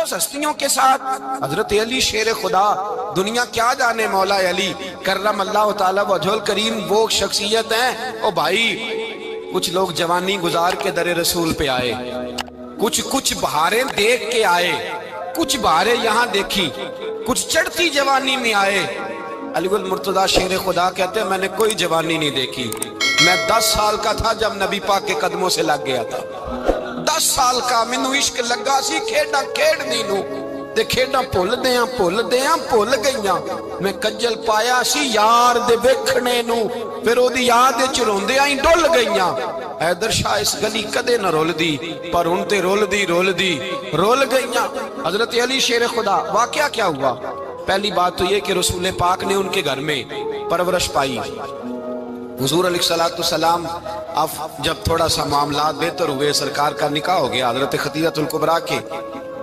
بس ہستیوں کے ساتھ حضرت علی شیر خدا، دنیا کیا جانے مولا علی کرم اللہ تعالی وجہ الکریم، وہ شخصیت ہیں۔ او بھائی کچھ لوگ جوانی گزار کے در رسول پہ آئے، کچھ بہاریں دیکھ کے آئے، کچھ بہاریں یہاں دیکھی، کچھ چڑھتی جوانی میں آئے۔ علی گل مرتضیٰ شیر خدا کہتے ہیں میں نے کوئی جوانی نہیں دیکھی، میں 10 سال کا تھا جب نبی پاک کے قدموں سے لگ گیا تھا، 10 سال کا مینوں عشق لگا سی، کھیڈاں کھیڈنی نو تے کھیڈاں بھول گئیاں، میں کجل پایا سی یار دے ویکھنے نو، پھر او دی یاد وچ روندیاں ہی ڈل گئیاں۔ حیدر شاہ اس گلی کدے نہ رول دی، پر ہن تے رول گئیاں۔ حضرت علی شیر خدا، واقعہ کیا ہوا؟ پہلی بات تو یہ کہ رسول پاک نے ان کے گھر میں پرورش پائی۔ حضور علیہ السلام اب جب تھوڑا سا معاملات بہتر ہوئے، سرکار کا نکاح ہو گیا، حضرت خدیجہ الکبریٰ کے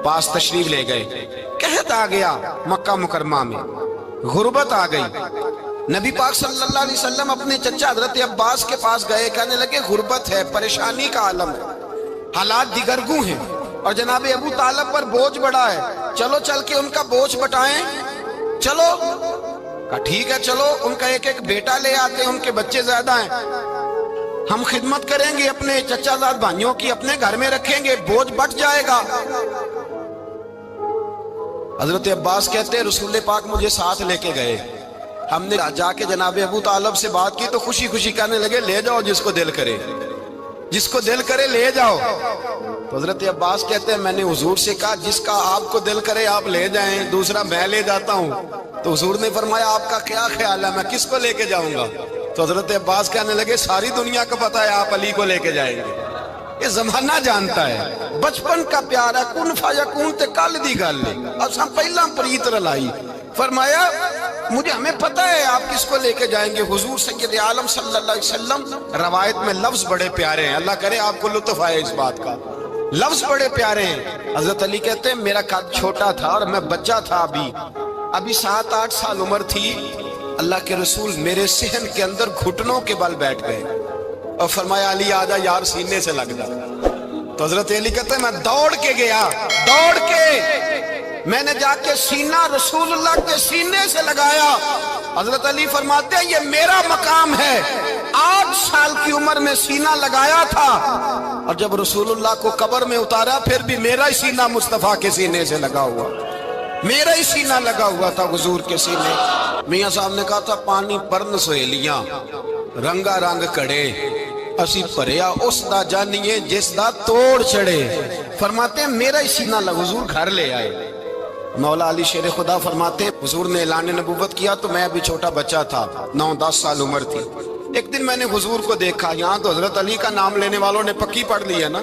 پاس تشریف لے گئے۔ قحط آ گیا مکہ مکرمہ میں، غربت آ گئی۔ نبی پاک صلی اللہ علیہ وسلم اپنے چچا حضرت عباس کے پاس گئے، کہنے لگے غربت ہے، پریشانی کا عالم ہے، حالات دیگرگوں ہیں، اور جناب ابو طالب پر بوجھ بڑا ہے، چلو چل کے ان کا بوجھ بٹائیں۔ چلو کہا ٹھیک ہے، چلو ان کا ایک بیٹا لے آتے ہیں، ان کے بچے زیادہ ہیں، ہم خدمت کریں گے اپنے چچا زاد بھائیوں کی، اپنے گھر میں رکھیں گے، بوجھ بٹ جائے گا۔ حضرت عباس کہتے ہیں رسول پاک مجھے ساتھ لے کے گئے، ہم نے جا کے جناب ابو طالب سے بات کی تو خوشی خوشی کہنے لگے لے جاؤ جس کو دل کرے لے جاؤ۔ تو حضرت عباس کہتے ہیں میں نے حضور سے کہا جس کا آپ کو دل کرے آپ لے جائیں، دوسرا میں لے جاتا ہوں۔ تو حضور نے فرمایا آپ کا کیا خیال ہے، میں کس کو لے کے جاؤں گا؟ تو حضرت عباس کہنے لگے ساری دنیا کو پتا ہے آپ علی کو لے کے جائیں گے، یہ زمانہ جانتا ہے، بچپن کا پیار ہے، کن فیکون تے کل دی گل ہے، اور ہم پہلا پریت رلائی۔ فرمایا ہمیں پتہ ہے آپ کس کو لے کے جائیں گے، حضور سید عالم صلی اللہ علیہ وسلم۔ روایت میں لفظ بڑے پیارے ہیں، اللہ کرے آپ کو لطف آئے اس بات کا، لفظ بڑے پیارے ہیں۔ حضرت علی کہتے ہیں میرا قد چھوٹا تھا اور میں بچہ تھا، ابھی 7-8 سال عمر تھی، اللہ کے رسول میرے صحن کے اندر گھٹنوں کے بل بیٹھ گئے اور فرمایا علی آجا یار سینے سے لگ جا۔ تو حضرت علی کہتے ہیں میں دوڑ کے گیا، میں نے جا کے سینہ رسول اللہ کے سینے سے لگایا۔ حضرت علی فرماتے ہیں یہ میرا مقام ہے، 8 سال کی عمر میں سینہ لگایا تھا، اور جب رسول اللہ کو قبر میں اتارا پھر بھی میرا ہی سینہ مصطفیٰ کے سینے سے لگا ہوا، میرا ہی سینہ لگا ہوا تھا حضور کے سینے۔ میاں صاحب نے کہا تھا پانی پرن سہیلیاں رنگا رنگ کڑے، اسی پریا اس دا جانیے جس دا توڑ چڑے۔ فرماتے ہیں میرا ہی سینہ لگا، حضور گھر لے آئے۔ مولا علی شیر خدا فرماتے ہیں حضور نے اعلان نبوت کیا تو میں ابھی چھوٹا بچہ تھا، 9-10 سال عمر تھی۔ ایک دن میں نے حضور کو دیکھا، یہاں تو حضرت علی کا نام لینے والوں نے پکی پڑھ لی ہے نا،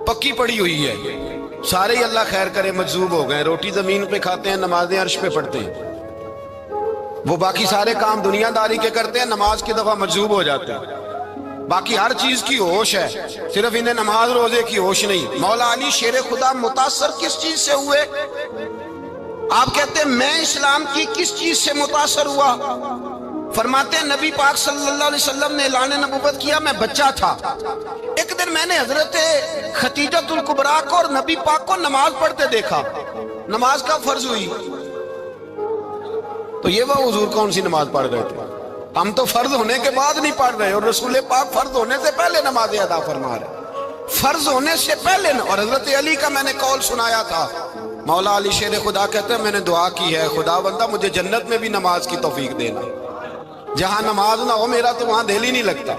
پکی پڑھی ہوئی ہے، سارے ہی اللہ خیر کرے مجذوب ہو گئے، روٹی زمین پہ کھاتے ہیں، نمازیں عرش پہ پڑھتے ہیں، وہ باقی سارے کام دنیا داری کے کرتے ہیں، نماز کی دفعہ مجذوب ہو جاتے ہیں، باقی ہر چیز کی ہوش ہے، صرف انہیں نماز روزے کی ہوش نہیں۔ مولا علی شیر خدا متاثر کس چیز سے ہوئے؟ آپ کہتے ہیں میں اسلام کی کس چیز سے متاثر ہوا؟ فرماتے ہیں نبی پاک صلی اللہ علیہ وسلم نے اعلان نبوت کیا، میں بچہ تھا، ایک دن میں نے حضرت خدیجہ الکبریٰ کو اور نبی پاک کو نماز پڑھتے دیکھا، نماز کا فرض ہوئی، تو یہ وہ حضور کون سی نماز پڑھ رہے تھے؟ ہم تو فرض ہونے کے بعد نہیں پڑھ رہے، اور رسول پاک فرض ہونے سے پہلے نماز ادا فرما رہے، فرض ہونے سے پہلے۔ اور حضرت علی کا میں نے قول سنایا تھا، مولا علی شیر خدا کہتے ہیں میں نے دعا کی ہے خدا بندہ مجھے جنت میں بھی نماز کی توفیق دینا، جہاں نماز نہ ہو میرا تو وہاں دل ہی نہیں لگتا۔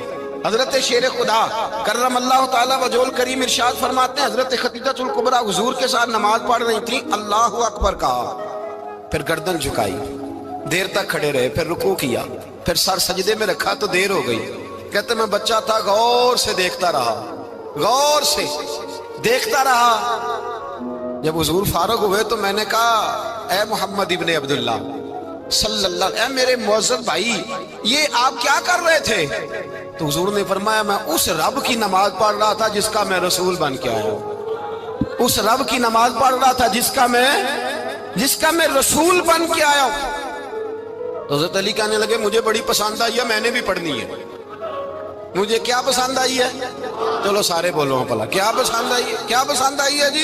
حضرت شیر خدا کرم اللہ تعالیٰ وجہ الکریم ارشاد فرماتے ہیں حضرت خدیجہ الکبریٰ حضور کے ساتھ نماز پڑھ رہی تھی، اللہ اکبر کہا، پھر گردن جھکائی، دیر تک کھڑے رہے، پھر رکوع کیا، پھر سر سجدے میں رکھا تو دیر ہو گئی۔ کہتے میں بچہ تھا، غور سے دیکھتا رہا، جب حضور فارغ ہوئے تو میں نے کہا اے محمد ابن عبداللہ صلی اللہ علیہ وسلم، اے میرے معزز بھائی یہ آپ کیا کر رہے تھے؟ تو حضور نے فرمایا میں اس رب کی نماز پڑھ رہا تھا جس کا میں رسول بن کے آیا ہوں، اس رب کی نماز پڑھ رہا تھا جس کا میں رسول بن کے آیا ہوں۔ تو حضرت علی کہنے لگے مجھے بڑی پسند آئی ہے، میں نے بھی پڑھنی ہے۔ مجھے کیا پسند آئی ہے؟ چلو سارے بولو پلا، کیا پسند آئی ہے؟ کیا پسند آئی ہے جی؟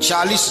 40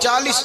40।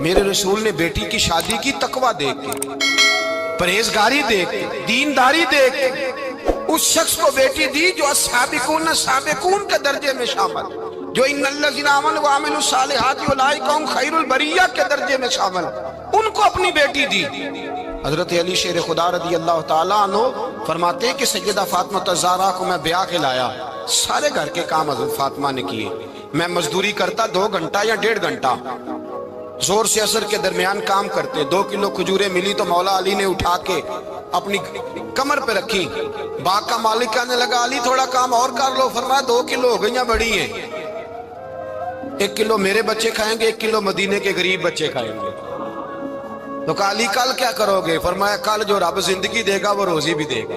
میرے رسول نے بیٹی کی شادی کی تقوی دیکھ کے، پرہیزگاری دیکھ کے، دینداری دیکھ کے اس شخص کو بیٹی دی جو السابقون السابقون کے درجے میں شامل، جو ان الذین آمنوا وعملوا الصالحات اولئک هم خیر البریہ کے درجے میں شامل، ان کو اپنی بیٹی دی۔ حضرت علی شیر خدا رضی اللہ تعالیٰ عنہ فرماتے ہیں کہ سیدہ فاطمہ الزہرا کو میں بیاہ کے لایا، سارے گھر کے کام حضرت فاطمہ نے کیے، میں مزدوری کرتا 2 گھنٹہ یا 1.5 گھنٹہ، زور سے عصر کے درمیان کام کرتے، 2 کلو کھجوریں ملی تو مولا علی نے اٹھا کے اپنی کمر پہ رکھی، باغ کا مالک کہنے لگا علی تھوڑا کام اور کر لو، فرمایا 2 کلو ہو گئیاں بڑی ہیں، 1 کلو میرے بچے کھائیں گے، 1 کلو مدینے کے غریب بچے کھائیں گے۔ تو کہا علی کل کیا کرو گے؟ فرمایا کل جو رب زندگی دے گا وہ روزی بھی دے گا۔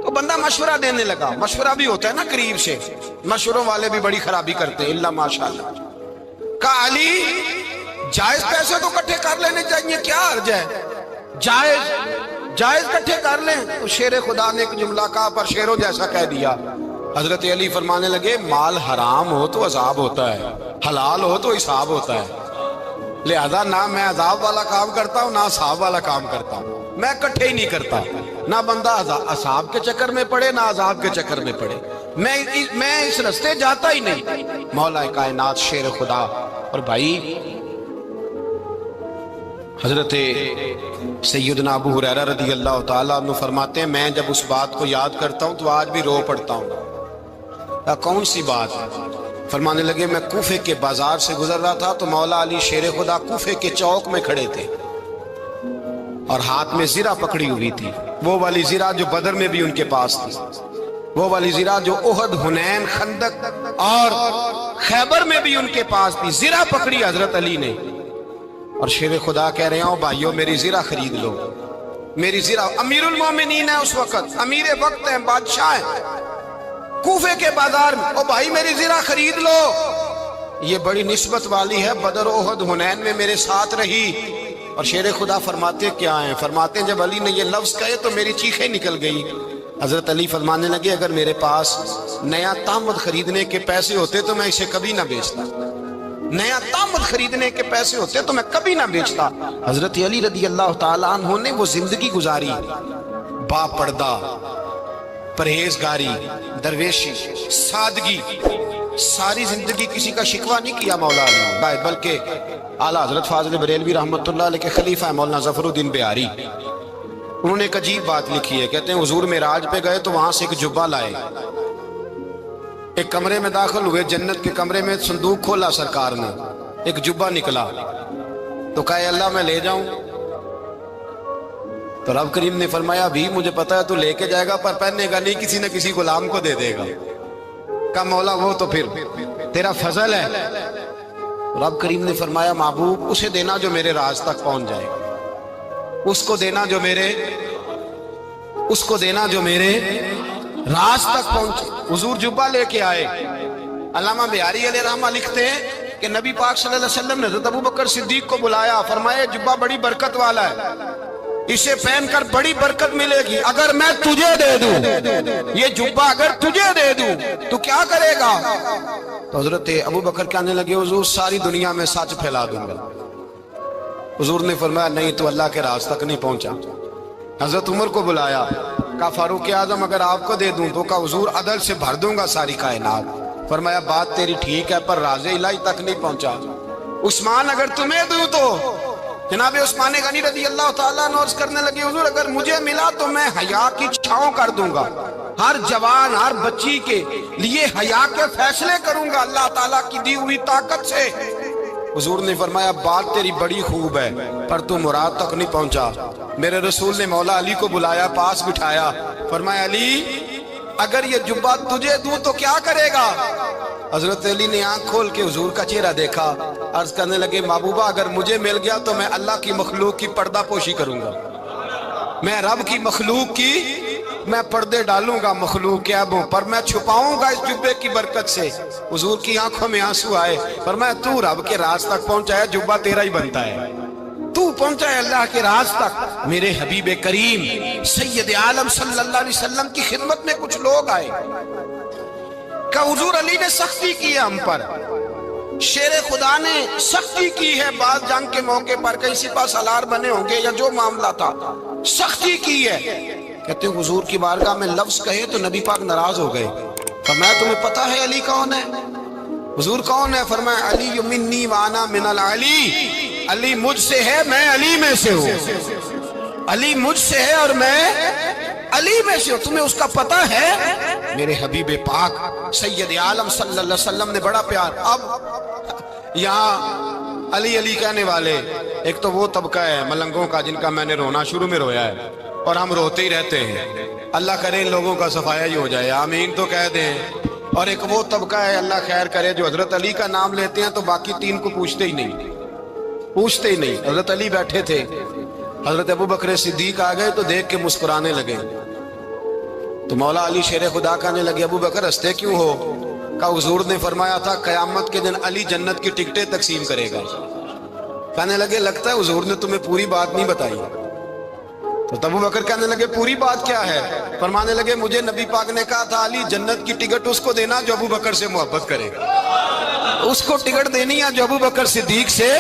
تو بندہ مشورہ دینے لگا، مشورہ بھی ہوتا ہے نا قریب سے، مشوروں والے بھی بڑی خرابی کرتے ہیں اللہ ماشاءاللہ۔ کہا علی جائز پیسے تو کٹھے کر لینے چاہیے، کیا حرج ہے، جائز کٹھے کر لیں۔ تو شیر خدا نے ایک جملہ کہا پر شیروں جیسا کہہ دیا۔ حضرت علی فرمانے لگے مال حرام ہو تو عذاب ہوتا ہے، حلال ہو تو حساب ہوتا ہے، لہذا نہ میں عذاب والا کام کرتا ہوں نہ حساب والا کام کرتا ہوں، میں کٹھے ہی نہیں کرتا، نہ بندہ حساب کے چکر میں پڑے نہ عذاب کے چکر میں پڑے، میں اس رستے جاتا ہی نہیں۔ مولا کائنات شیر خدا۔ اور بھائی حضرت سیدنا ابو ہریرہ رضی اللہ تعالیٰ عنہ فرماتے ہیں میں جب اس بات کو یاد کرتا ہوں تو آج بھی رو پڑتا ہوں۔ کون سی بات؟ فرمانے لگے میں کوفے کے بازار سے گزر رہا تھا تو مولا علی شیر خدا کوفے کے چوک میں کھڑے تھے اور ہاتھ میں زرہ پکڑی ہوئی تھی، وہ والی زرہ جو بدر میں بھی ان کے پاس تھی، وہ والی زرہ جو احد، حنین، خندق اور خیبر میں بھی ان کے پاس تھی، زرہ پکڑی حضرت علی نے اور شیر خدا کہہ رہے ہیں بھائیو میری زرہ خرید لو، میری زرہ۔ امیر المومنین ہے اس وقت، امیر وقت ہیں، بادشاہ ہیں، کوفے کے بازار میں، او بھائی میری زرہ خرید لو، یہ بڑی نسبت والی ہے، بدر، احد، حنین میں میرے ساتھ رہی۔ اور شیر خدا فرماتے کیا ہیں؟ فرماتے ہیں جب علی نے یہ لفظ کہے تو میری چیخیں نکل گئی۔ حضرت علی فرمانے لگے اگر میرے پاس نیا تامد خریدنے کے پیسے ہوتے تو میں اسے کبھی نہ بیچتا، نیا تامد خریدنے کے پیسے ہوتے تو میں کبھی نہ بیچتا۔ حضرت علی رضی اللہ تعالیٰ عنہ نے وہ زندگی گزاری، با پردہ، پرہیزگاری، درویشی، سادگی، ساری زندگی کسی کا شکوہ نہیں کیا مولا علی، بلکہ اعلیٰ حضرت فاضل بریلوی رحمت اللہ علیہ کے خلیفہ مولانا ظفر الدین بہاری، انہوں نے ایک عجیب بات لکھی ہے، کہتے ہیں حضور معراج پہ گئے تو وہاں سے ایک جبہ لائے، ایک کمرے میں داخل ہوئے، جنت کے کمرے میں صندوق کھولا سرکار نے، ایک جبہ نکلا تو کہا اللہ میں لے جاؤں؟ تو رب کریم نے فرمایا بھی مجھے پتا ہے تو لے کے جائے گا پر پہننے گا نہیں، کسی نہ کسی غلام کو دے دے گا۔ کہا مولا وہ تو پھر تیرا فضل ہے۔ رب کریم نے فرمایا محبوب اسے دینا جو میرے راز تک پہنچ جائے، اس کو دینا جو میرے راز تک پہنچے۔ حضور جبہ لے کے آئے۔ علامہ بہاری علیہ رحمہ لکھتے ہیں کہ نبی پاک صلی اللہ علیہ وسلم نے حضرت ابوبکر صدیق کو بلایا، فرمایا جبہ بڑی برکت والا ہے، اسے پہن کر بڑی برکت ملے گی، اگر میں تجھے دے دوں یہ جبہ، اگر تجھے دے دوں تو کیا کرے گا؟ تو حضرت ابوبکر کہنے لگے حضور ساری دنیا میں سچ پھیلا دوں گا۔ حضور نے فرمایا نہیں تو اللہ کے راز تک نہیں پہنچا۔ حضرت عمر کو بلایا، کہا فاروق اعظم اگر آپ کو دے دوں تو کہا حضور عدل سے بھر دوں گا ساری کائنات۔ فرمایا بات تیری ٹھیک ہے پر راز الہی تک نہیں پہنچا۔ عثمان اگر تمہیں دوں تو جناب عثمان غنی رضی اللہ تعالیٰ عنہ عرض کرنے لگے حضور اگر مجھے ملا تو میں حیا کی چھاؤں کر دوں گا، ہر جوان ہر بچی کے لیے حیا کے فیصلے کروں گا اللہ تعالیٰ کی دی ہوئی طاقت سے۔ حضور نے فرمایا بات تیری بڑی خوب ہے پر تو مراد تک نہیں پہنچا۔ میرے رسول نے مولا علی کو بلایا، پاس بٹھایا، فرمایا علی اگر یہ جبہ تجھے دوں تو کیا کرے گا؟ حضرت علی نے آنکھ کھول کے حضور کا چہرہ دیکھا، عرض کرنے لگے محبوبہ اگر مجھے مل گیا تو میں اللہ کی مخلوق کی پردہ پوشی کروں گا، میں رب کی مخلوق کی میں پردے ڈالوں گا مخلوق کے عیبوں پر، میں چھپاؤں گا اس جبے کی برکت سے۔ حضور کی آنکھوں میں آنسو آئے، فرمایا تو رب کے راز تک پہنچا ہے، جبہ تیرا ہی بنتا ہے، تو پہنچا ہے اللہ کے راز تک۔ میرے حبیب کریم سید عالم صلی اللہ علیہ وسلم کی خدمت میں کچھ لوگ آئے کہ حضور علی نے سختی کی ہے ہم پر، شیر خدا نے سختی کی ہے بعض جنگ کے موقع پر، کئی سپہ سالار بنے ہوں گے یا جو معاملہ تھا، سختی کی ہے. کہتے ہیں حضور کی بارگاہ میں لفظ کہے تو نبی پاک ناراض ہو گئے. فرمایا تمہیں پتہ ہے علی کون ہے؟ حضور کون ہے؟ فرمایا علی منی وانا من العلی، علی مجھ سے ہے میں علی میں سے ہوں، علی مجھ سے ہے اور میں علی میں سے ہوں. تمہیں اس کا پتہ ہے؟ میرے حبیب پاک سید عالم صلی اللہ علیہ وسلم نے بڑا پیار. اب یہاں علی علی کہنے والے ایک تو وہ طبقہ ہے ملنگوں کا جن کا میں نے رونا شروع میں رویا ہے اور ہم روتے ہی رہتے ہیں. اللہ کرے ان لوگوں کا صفایا ہی ہو جائے، آمین تو کہہ دیں. اور ایک وہ طبقہ ہے اللہ خیر کرے جو حضرت علی کا نام لیتے ہیں تو باقی تین کو پوچھتے ہی نہیں. حضرت علی بیٹھے تھے، حضرت ابو بکر صدیق آ گئے تو دیکھ کے مسکرانے لگے. تو مولا علی شیر خدا کہنے لگے ابو بکر ہنستے کیوں ہو؟ کہ حضور نے فرمایا تھا قیامت کے دن علی جنت کی ٹکٹیں تقسیم کرے گا. کہنے لگے لگتا ہے حضور نے تمہیں پوری بات نہیں بتائی. تو ابو بکر کہنے لگے پوری بات کیا ہے؟ فرمانے لگے مجھے نبی پاک نے کہا تھا علی جنت کی ٹکٹ اس کو دینا جو ابو بکر سے محبت کرے گا، اس کو ٹکٹ دینی ہے جو ابو بکر صدیق سے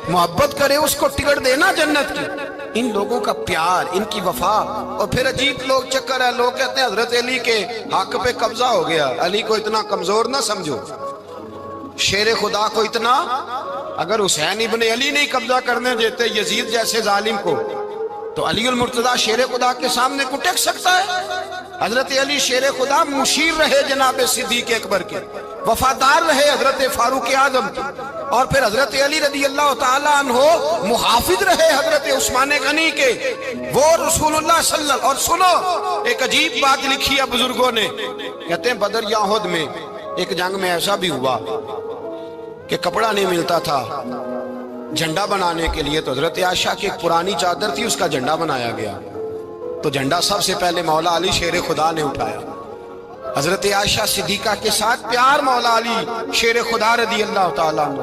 محبت کرے، اس کو ٹکٹ دینا جنت کی. ان لوگوں کا پیار، ان کی وفا. اور پھر عجیب لوگ چکر ہے، لوگ کہتے ہیں حضرت علی کے حق پہ قبضہ ہو گیا. علی کو اتنا کمزور نہ سمجھو، شیر خدا کو اتنا، اگر حسین ابن علی نہیں قبضہ کرنے دیتے یزید جیسے ظالم کو تو علی المرتضیٰ شیر خدا کے سامنے کو ٹک سکتا ہے؟ حضرت علی شیر خدا مشیر رہے جناب صدیق اکبر کے، وفادار رہے حضرت فاروق اعظم کے، اور پھر حضرت علی رضی اللہ تعالیٰ عنہ محافظ رہے حضرت عثمان غنی کے، وہ رسول اللہ صلی اللہ. اور سنو ایک عجیب بات لکھی ہے بزرگوں نے، کہتے ہیں بدر یا احد میں ایک جنگ میں ایسا بھی ہوا کہ کپڑا نہیں ملتا تھا جھنڈا بنانے کے لیے، تو حضرت عائشہ کی ایک پرانی چادر تھی اس کا جھنڈا بنایا گیا. تو جھنڈا سب سے پہلے مولا علی شیر خدا نے اٹھایا. حضرت عائشہ صدیقہ کے ساتھ پیار مولا علی شیر خدا رضی اللہ تعالیٰ عنہ.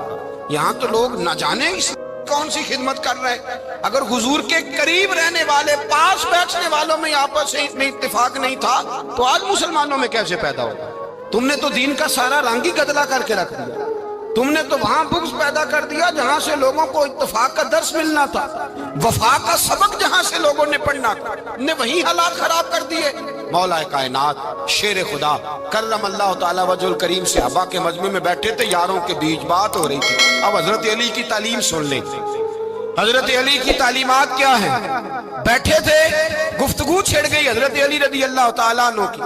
یہاں تو لوگ نہ جانے اس کون سی خدمت کر رہے ہیں. اگر حضور کے قریب رہنے والے پاس بیٹھنے والوں میں آپس میں اتفاق نہیں تھا تو آج مسلمانوں میں کیسے پیدا ہو؟ تم نے تو دین کا سارا رنگ ہی گدلا کر کے رکھ دیا. تم نے تو وہاں بغض پیدا کر دیا جہاں سے لوگوں کو اتفاق کا درس ملنا تھا، وفا کا سبق جہاں سے لوگوں نے پڑھنا تھا، نے وہی حالات خراب کر دیے. مولا کائنات شیر خدا کرم اللہ تعالی وجہ الکریم صحابہ کے مجمع میں بیٹھے تھے، یاروں کے بیچ بات ہو رہی تھی. اب حضرت علی کی تعلیم سن لیں. حضرت علی کی تعلیمات کیا ہیں؟ بیٹھے تھے، گفتگو چھڑ گئی حضرت علی رضی اللہ تعالیٰ عنہ کی.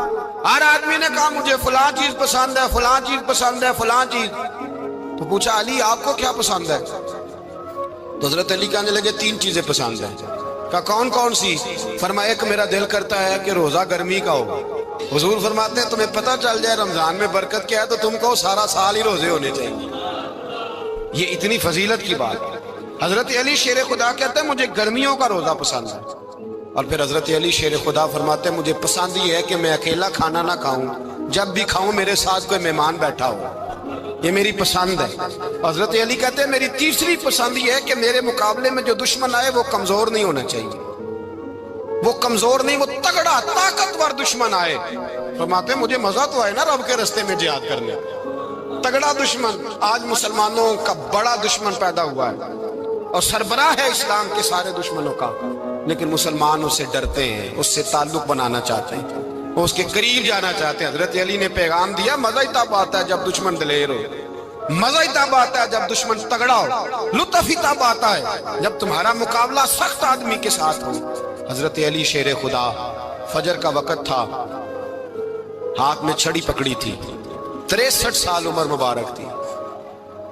ہر آدمی نے کہا مجھے فلاں چیز پسند ہے، فلاں چیز پسند ہے، فلاں چیز. تو پوچھا علی آپ کو کیا پسند ہے؟ تو حضرت علی کہنے لگے تین چیزیں پسند ہیں. کہا کون کون سی؟ فرمایا ایک میرا دل کرتا ہے کہ روزہ گرمی کا ہو. حضور فرماتے ہیں تمہیں پتہ چل جائے رمضان میں برکت کیا ہے تو تم کو سارا سال ہی روزے ہونے چاہیے. یہ اتنی فضیلت کی بات. حضرت علی شیر خدا کہتے ہیں مجھے گرمیوں کا روزہ پسند ہے. اور پھر حضرت علی شیر خدا فرماتے ہیں مجھے پسند یہ ہے کہ میں اکیلا کھانا نہ کھاؤں، جب بھی کھاؤں میرے ساتھ کوئی مہمان بیٹھا ہو، یہ میری پسند ہے. حضرت علی کہتے ہیں میری تیسری پسند یہ ہے کہ میرے مقابلے میں جو دشمن آئے وہ کمزور نہیں ہونا چاہیے، وہ کمزور نہیں، وہ تگڑا طاقتور دشمن آئے. فرماتے ہیں مجھے مزہ تو آئے نا رب کے رستے میں جہاد کرنے. تگڑا دشمن، آج مسلمانوں کا بڑا دشمن پیدا ہوا ہے اور سربراہ ہے اسلام کے سارے دشمنوں کا، لیکن مسلمان اس سے ڈرتے ہیں، اس سے تعلق بنانا چاہتے ہیں، وہ اس کے قریب جانا چاہتے ہیں. حضرت علی نے پیغام دیا مزہ ہی تب آتا ہے جب دشمن دلیر ہو، مزہ ہی تب آتا ہے جب دشمن تگڑا ہو، لطف ہی تب آتا ہے جب تمہارا مقابلہ سخت آدمی کے ساتھ ہو. حضرت علی شیر خدا، فجر کا وقت تھا، ہاتھ میں چھڑی پکڑی تھی، 63 سال عمر مبارک تھی.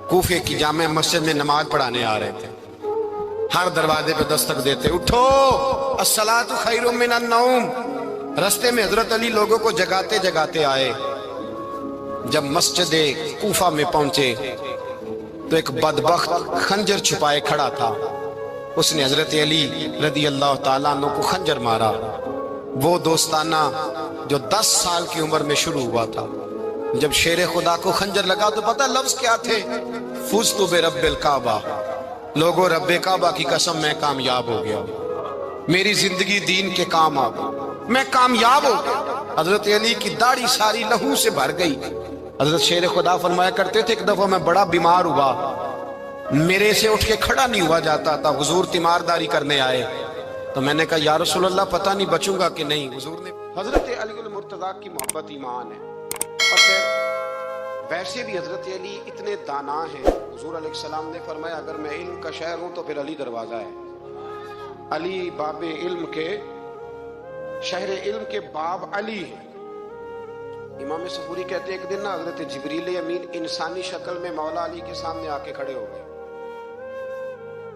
کوفے کی جامع مسجد میں نماز پڑھانے آ رہے تھے. ہر دروازے پہ دستک دیتے اٹھو الصلاۃ خیر من النوم. رستے میں حضرت علی لوگوں کو جگاتے جگاتے آئے. جب مسجد کوفہ میں پہنچے تو ایک بدبخت خنجر چھپائے کھڑا تھا. اس نے حضرت علی رضی اللہ تعالیٰ عنہ کو خنجر مارا. وہ دوستانہ جو 10 سال کی عمر میں شروع ہوا تھا. جب شیر خدا کو خنجر لگا تو پتہ لفظ کیا تھے؟ فزت برب الکعبہ. لوگوں رب کعبہ کی قسم میں کامیاب ہو گیا، میری زندگی دین کے کام آ گئی، میں کامیاب ہو گیا. حضرت علی کی داڑھی ساری لہو سے بھر گئی. حضرت شیر خدا فرمایا کرتے تھے ایک دفعہ میں بڑا بیمار ہوا، میرے سے اٹھ کے کھڑا نہیں ہوا جاتا تھا، حضور تیمارداری کرنے آئے تو میں نے کہا یا رسول اللہ پتہ نہیں بچوں گا کہ نہیں۔ حضور نے حضرت علی المرتضیٰ کی محبت ایمان ہے، اور پھر ویسے بھی حضرت علی اتنے دانا ہیں، حضور علیہ السلام نے فرمایا اگر میں علم کا شہر ہوں تو پھر علی دروازہ ہے، علی باب علم کے، شہر علم کے باب علی ہے۔ امام صفوری کہتے ہیں ایک دن نا حضرت جبریل امین انسانی شکل میں مولا علی کے سامنے آ کے کھڑے ہو گئے۔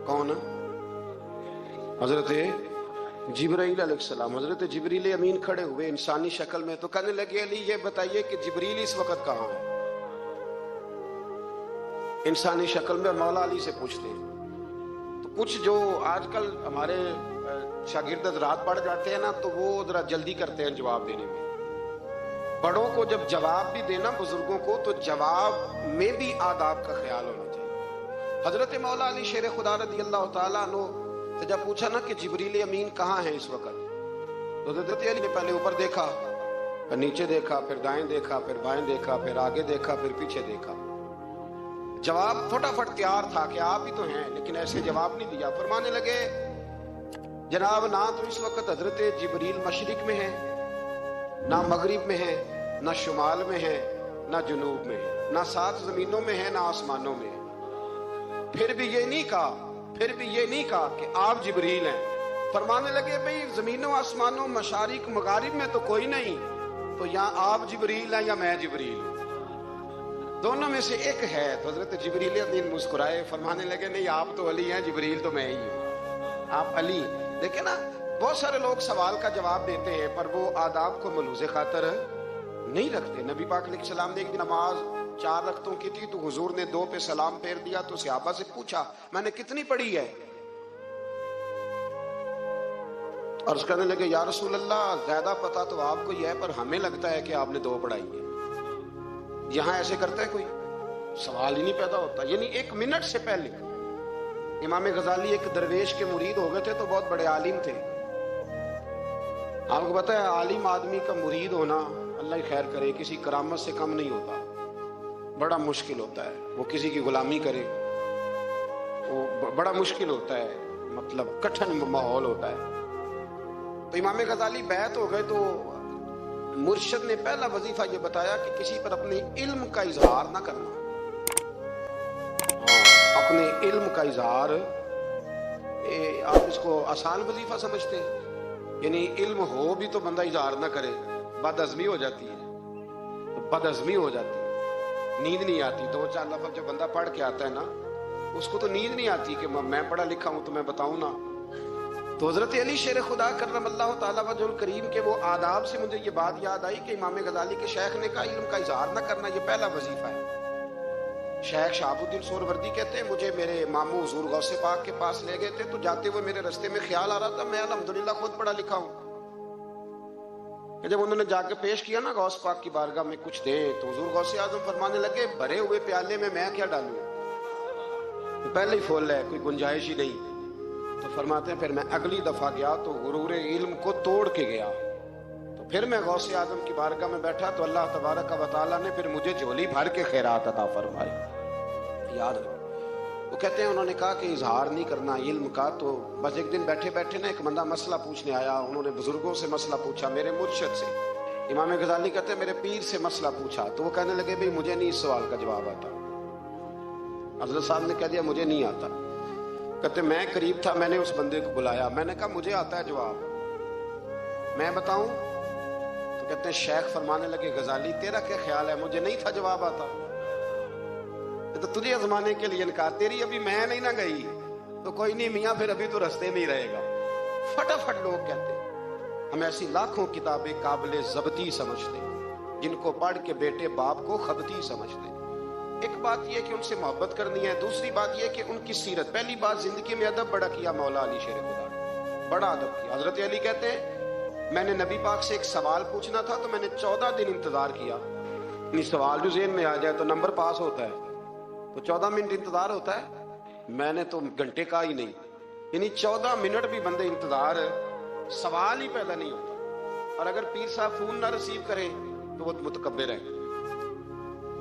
کون؟ حضرت جبرائیل علیہ السلام۔ حضرت جبریل امین کھڑے ہوئے انسانی شکل میں، تو کہنے لگے علی یہ بتائیے کہ جبریل اس وقت کہاں ہے؟ انسانی شکل میں مولا علی سے پوچھتے ہیں۔ تو کچھ جو آج کل ہمارے شاگرد حضرات پڑھ جاتے ہیں نا تو وہ ذرا جلدی کرتے ہیں جواب دینے میں۔ بڑوں کو جب جواب بھی دینا بزرگوں کو تو جواب میں بھی آداب کا خیال ہونا چاہیے۔ حضرت مولا علی شیر خدا رضی اللہ تعالیٰ عنہ سے جب پوچھا نا کہ جبریل امین کہاں ہے اس وقت، تو حضرت علی نے پہلے اوپر دیکھا، پھر نیچے دیکھا، پھر دائیں دیکھا، پھر بائیں دیکھا، پھر آگے دیکھا، پھر پیچھے دیکھا۔ جواب فٹافٹ تیار تھا کہ آپ ہی تو ہیں، لیکن ایسے جواب نہیں دیا۔ فرمانے لگے جناب نہ تو اس وقت حضرت جبریل مشرق میں ہے، نہ مغرب میں ہے، نہ شمال میں ہے، نہ جنوب میں ہے، نہ 7 زمینوں میں ہے، نہ آسمانوں میں ہے۔ پھر بھی یہ نہیں کہا کہ آپ جبریل ہیں۔ فرمانے لگے بھئی زمینوں آسمانوں مشارق مغارب میں تو کوئی نہیں، تو یہاں آپ جبریل ہیں یا میں جبریل ہوں؟ دونوں میں سے ایک ہے۔ تو حضرت جبریل امین مسکرائے، فرمانے لگے نہیں آپ تو علی ہیں، جبریل تو میں ہی ہوں، آپ علی۔ دیکھیں نا بہت سارے لوگ سوال کا جواب دیتے ہیں پر وہ آداب کو ملحوظ خاطر نہیں رکھتے۔ نبی پاک علیہ السلام نے ایک دن نماز 4 رکعتوں کی تھی تو حضور نے 2 پہ سلام پھیر دیا، تو صحابہ سے پوچھا میں نے کتنی پڑھی ہے؟ اور اس کہنے لگے یا رسول اللہ زیادہ پتا تو آپ کو یہ ہے پر ہمیں لگتا ہے کہ آپ نے 2 پڑھائی ہے۔ یہاں ایسے کرتا ہے کوئی؟ سوال ہی نہیں پیدا ہوتا۔ یعنی 1 منٹ سے پہلے امام غزالی ایک درویش کے مرید ہو گئے تھے تو بہت بڑے عالم تھے۔ آپ کو پتا ہے عالم آدمی کا مرید ہونا اللہ ہی خیر کرے کسی کرامت سے کم نہیں ہوتا، بڑا مشکل ہوتا ہے۔ وہ کسی کی غلامی کرے وہ بڑا مشکل ہوتا ہے، مطلب کٹھن ماحول ہوتا ہے۔ تو امام غزالی بیعت ہو گئے تو مرشد نے پہلا وظیفہ یہ بتایا کہ کسی پر اپنے علم کا اظہار نہ کرنا۔ اپنے علم کا اظہار آپ اس کو آسان وظیفہ سمجھتے ہیں؟ یعنی علم ہو بھی تو بندہ اظہار نہ کرے، بد ہضمی ہو جاتی ہے، بد ہضمی ہو جاتی ہے، نیند نہیں آتی۔ 2-4 لفظ جو بندہ پڑھ کے آتا ہے نا اس کو تو نیند نہیں آتی کہ میں پڑھا لکھا ہوں تو میں بتاؤں نا۔ تو حضرت علی شیر خدا کرم اللہ تعالیٰ وجہ الکریم کے وہ آداب سے مجھے یہ بات یاد آئی کہ امام غزالی کے شیخ نے کہا علم کا اظہار نہ کرنا یہ پہلا وظیفہ ہے۔ شیخ شہاب الدین سہروردی کہتے ہیں مجھے میرے ماموں حضور غوث پاک کے پاس لے گئے تھے تو جاتے ہوئے میرے رستے میں خیال آ رہا تھا میں الحمدللہ خود پڑھا لکھا ہوں۔ جب انہوں نے جا کے پیش کیا نا غوث پاک کی بارگاہ میں کچھ دیں تو حضور غوث اعظم فرمانے لگے بھرے ہوئے پیالے میں کیا ڈالوں؟ پہلے ہی فول ہے، کوئی گنجائش ہی نہیں۔ تو فرماتے ہیں پھر میں اگلی دفعہ گیا تو غرور علم کو توڑ کے گیا، تو پھر میں غوث اعظم کی بارگاہ میں بیٹھا تو اللہ تبارک و تعالیٰ نے پھر مجھے جھولی بھر کے خیرات عطا فرمائی۔ یاد ہے وہ کہتے ہیں انہوں نے کہا کہ اظہار نہیں کرنا علم کا۔ تو بس ایک دن بیٹھے بیٹھے نا ایک بندہ مسئلہ پوچھنے آیا، انہوں نے بزرگوں سے مسئلہ پوچھا، میرے مرشد سے امام غزالی کہتے ہیں میرے پیر سے مسئلہ پوچھا تو وہ کہنے لگے بھئی مجھے نہیں اس سوال کا جواب آتا۔ حضرت صاحب نے کہہ دیا مجھے نہیں آتا۔ کہتے میں قریب تھا، میں نے اس بندے کو بلایا، میں نے کہا مجھے آتا ہے جواب، میں بتاؤں؟ تو کہتے ہیں شیخ فرمانے لگے غزالی تیرا کیا خیال ہے مجھے نہیں تھا جواب آتا؟ تو تجھے آزمانے کے لیے انکار، تیری ابھی میں نہیں نہ گئی تو کوئی نہیں میاں پھر ابھی تو رستے میں ہی رہے گا۔ فٹافٹ لوگ کہتے ہیں ہم ایسی لاکھوں کتابیں قابل ضبطی سمجھتے ہیں جن کو پڑھ کے بیٹے باپ کو خبتی سمجھتے ہیں۔ ایک بات یہ کہ ان سے محبت کرنی ہے، دوسری بات یہ کہ ان کی سیرت، پہلی بات زندگی میں ادب بڑا کیا مولا علی شیر خدا، بڑا ادب کیا۔ حضرت علی کہتے ہیں میں نے نبی پاک سے ایک سوال پوچھنا تھا تو میں نے 14 دن انتظار کیا، یعنی سوال جو ذہن میں آ جائے تو نمبر پاس ہوتا ہے تو 14 منٹ انتظار ہوتا ہے، میں نے تو گھنٹے کا ہی نہیں، یعنی 14 منٹ بھی بندے انتظار، سوال ہی پیدا نہیں ہوتا۔ اور اگر پیر صاحب فون نہ ریسیو کریں تو وہ متکبر ہے،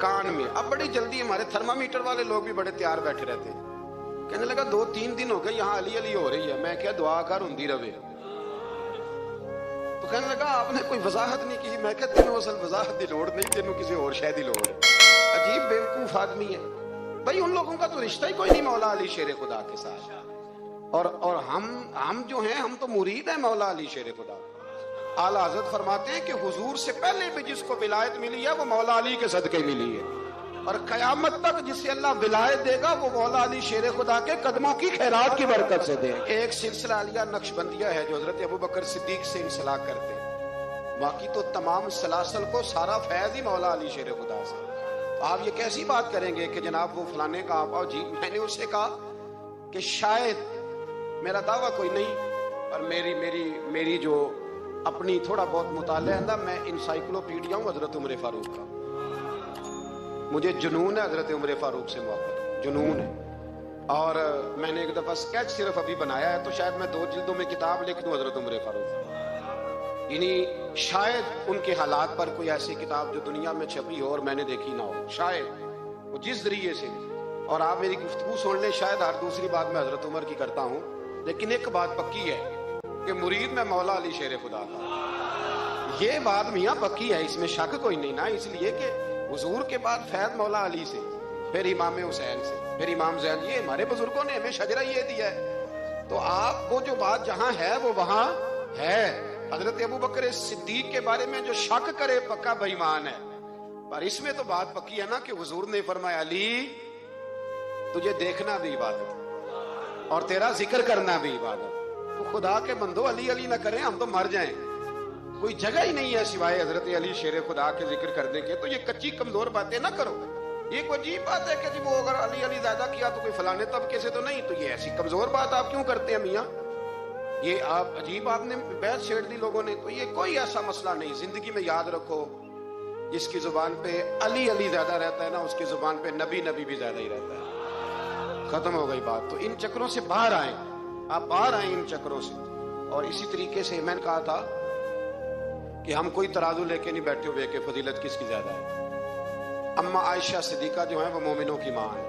کان میں. اب بڑی جلدی ہمارے تھرمامیٹر والے لوگ بھی بڑے تیار بیٹھے رہتے ہیں. کہنے لگا 2-3 دن ہو گئے یہاں علی علی ہو رہی ہے. میں کیا دعا کر ہوندی رہے. تو کہنے لگا آپ نے کوئی وضاحت نہیں کی. میں کہا تینوں اصل وضاحت دی لوڑ نہیں, تینوں کسی اور شے دی لوڑ ہے. عجیب بیوقوف آدمی ہے بھائی. ان لوگوں کا تو رشتہ ہی کوئی نہیں مولا علی شیر خدا کے ساتھ. اور ہم جو ہیں ہم تو مرید ہیں مولا علی شیر خدا. اعلیٰ حضرت فرماتے ہیں کہ حضور سے پہلے بھی جس کو ولایت ملی ہے وہ مولا علی کے صدقے ملی ہے, اور قیامت تک جسے اللہ ولایت دے گا وہ مولا علی شیر خدا کے قدموں کی خیرات کی برکت سے دے. ایک سلسلہ علیہ نقشبندیہ ہے جو حضرت ابوبکر صدیق سے انسلاک کرتے ہیں, باقی تو تمام سلاسل کو سارا فیض ہی مولا علی شیر خدا سے. آپ یہ کیسی بات کریں گے کہ جناب وہ فلانے کا آپ آؤ جی. میں نے اسے کہا کہ شاید میرا دعویٰ کوئی نہیں پر میری جو اپنی تھوڑا بہت مطالعہ ہے نا, میں انسائکلوپیڈیا ہوں حضرت عمر فاروق کا. مجھے جنون ہے حضرت عمر فاروق سے محبت, جنون ہے. اور میں نے ایک دفعہ سکیچ صرف ابھی بنایا ہے, تو شاید میں 2 جلدوں میں کتاب لکھ دوں حضرت عمر فاروق. یعنی شاید ان کے حالات پر کوئی ایسی کتاب جو دنیا میں چھپی ہو اور میں نے دیکھی نہ ہو, شاید وہ جس ذریعے سے. اور آپ میری گفتگو سن لیں, شاید ہر دوسری بات میں حضرت عمر کی کرتا ہوں, لیکن ایک بات پکی ہے کہ مرید میں مولا علی شیر خدا کا. یہ بات میاں پکی ہے, اس میں شک کوئی نہیں نا. اس لیے کہ حضور کے بعد فیض مولا علی سے, پھر امام حسین سے, پھر امام زین. یہ ہمارے بزرگوں نے ہمیں شجرہ یہ دیا ہے. تو آپ وہ جو بات جہاں ہے وہ وہاں ہے. حضرت ابوبکر صدیق کے بارے میں جو شک کرے پکا بے ایمان ہے. پر اس میں تو بات پکی ہے نا کہ حضور نے فرمایا علی تجھے دیکھنا بھی عبادت اور تیرا ذکر کرنا بھی عبادت. تو خدا کے بندو علی علی نہ کریں, ہم تو مر جائیں. کوئی جگہ ہی نہیں ہے سوائے حضرت علی شیر خدا کے ذکر کرنے کے. تو یہ کچی کمزور باتیں نہ کرو. یہ کوئی عجیب بات ہے کہ جی وہ اگر علی علی زیادہ کیا تو کوئی فلانے طبقے سے تو نہیں. تو یہ ایسی کمزور بات آپ کیوں کرتے ہیں میاں؟ یہ آپ عجیب آپ نے بحث چھیڑ دی لوگوں نے. تو یہ کوئی ایسا مسئلہ نہیں. زندگی میں یاد رکھو, جس کی زبان پہ علی علی زیادہ رہتا ہے نا, اس کی زبان پہ نبی نبی بھی زیادہ ہی رہتا ہے. ختم ہو گئی بات. تو ان چکروں سے باہر آئیں, آپ باہر آئیں ان چکروں سے. اور اسی طریقے سے میں نے کہا تھا کہ ہم کوئی ترازو لے کے نہیں بیٹھے ہوئے کہ فضیلت کس کی زیادہ ہے. اما عائشہ صدیقہ جو ہیں وہ مومنوں کی ماں ہیں,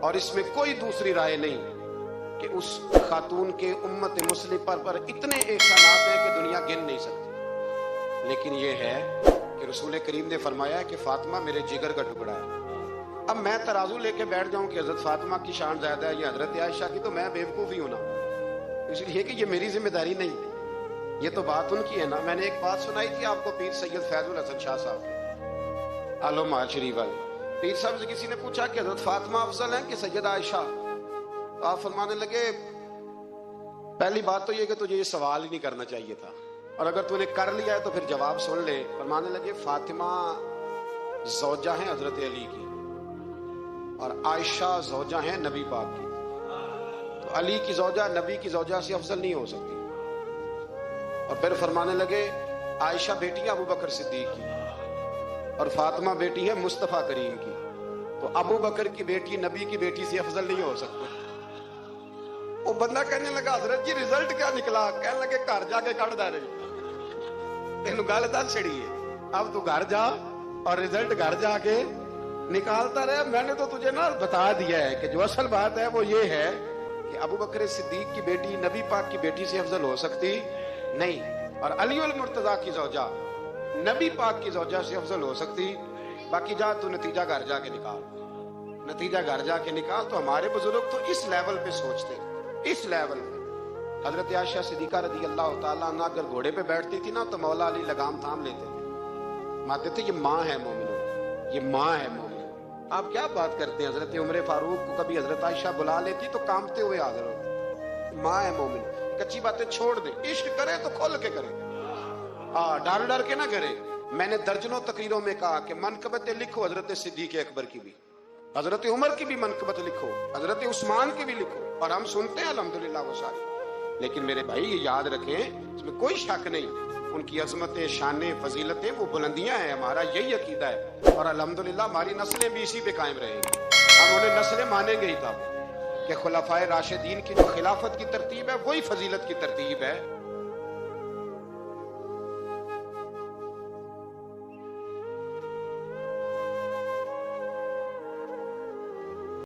اور اس میں کوئی دوسری رائے نہیں کہ اس خاتون کے امت مسلم پر اتنے احسانات ہیں کہ دنیا گن نہیں سکتی. لیکن یہ ہے کہ رسول کریم نے فرمایا ہے کہ فاطمہ میرے جگر کا ٹکڑا ہے. اب میں ترازو لے کے بیٹھ جاؤں کہ حضرت فاطمہ کی شان زیادہ ہے یا حضرت عائشہ کی, تو میں بیوقوف ہی ہوں نا. اس لیے کہ یہ میری ذمہ داری نہیں, یہ تو بات ان کی ہے نا. میں نے ایک بات سنائی تھی آپ کو پیر سید فیض الحسن شاہ صاحب کی, آلو مال شریف والے. پیر صاحب سے کسی نے پوچھا کہ حضرت فاطمہ افضل ہیں کہ سید عائشہ؟ تو آپ فرمانے لگے پہلی بات تو یہ کہ تجھے یہ سوال ہی نہیں کرنا چاہیے تھا, اور اگر تو نے کر لیا ہے تو پھر جواب سن لے. فرمانے لگے فاطمہ زوجہ ہیں حضرت علی کی, اور عائشہ زوجہ ہیں نبی پاک کی. تو علی کی زوجہ نبی کی زوجہ سے افضل نہیں ہو سکتی. اور پھر فرمانے لگے عائشہ بیٹی ہے ابو بکر صدیق کی, اور فاطمہ بیٹی ہے مصطفیٰ کریم کی. تو ابو بکر کی بیٹی نبی کی بیٹی سے افضل نہیں ہو سکتی. وہ بندہ کہنے لگا حضرت جی رزلٹ کیا نکلا؟ کہنے لگے گھر جا کے کٹ دے رہی تینوں گل دس چڑی ہے, اب تو گھر جا اور رزلٹ گھر جا کے نکالتا رہے. میں نے تو تجھے نا بتا دیا ہے کہ جو اصل بات ہے وہ یہ ہے کہ ابو بکر صدیق کی بیٹی نبی پاک کی بیٹی سے افضل ہو سکتی نہیں, اور علی المرتضیٰ کی زوجہ نبی پاک کی زوجہ سے افضل ہو سکتی. باقی جا تو نتیجہ گھر جا کے نکال, نتیجہ گھر جا کے نکال. تو ہمارے بزرگ تو اس لیول پہ سوچتے, اس لیول پہ. حضرت عائشہ صدیقہ رضی اللہ تعالیٰ عنہ اگر گھوڑے پہ بیٹھتی تھی نا تو مولا علی لگام تھام لیتے تھے, مانتے تھے یہ ماں ہے مومنوں, یہ ماں ہے مومن. آپ کیا بات کرتے ہیں؟ حضرت عمر فاروق کو کبھی حضرت عائشہ بلا لیتی تو کانپتے ہوئے حاضر ہوتے. ماں ہے مومن. کچی باتیں چھوڑ دے, عشق کرے تو کھول کے کرے, ڈر ڈر کے نہ کرے. میں نے درجنوں تقریروں میں کہا کہ منقبتیں لکھو حضرت صدیق اکبر کی بھی, حضرت عمر کی بھی منقبت لکھو, حضرت عثمان کی بھی لکھو, اور ہم سنتے ہیں الحمدللہ وہ ساری. لیکن میرے بھائی یہ یاد رکھیں, اس میں کوئی شک نہیں, ان کی عظمتیں, شانیں, فضیلتیں وہ بلندیاں ہیں. ہمارا یہی عقیدہ ہے, اور الحمدللہ ہماری نسلیں بھی اسی پہ قائم رہیں گی. ہم انہیں نسلیں مانیں گے ہی تب کہ خلفائے راشدین کی جو خلافت کی ترتیب ہے وہی فضیلت کی ترتیب ہے.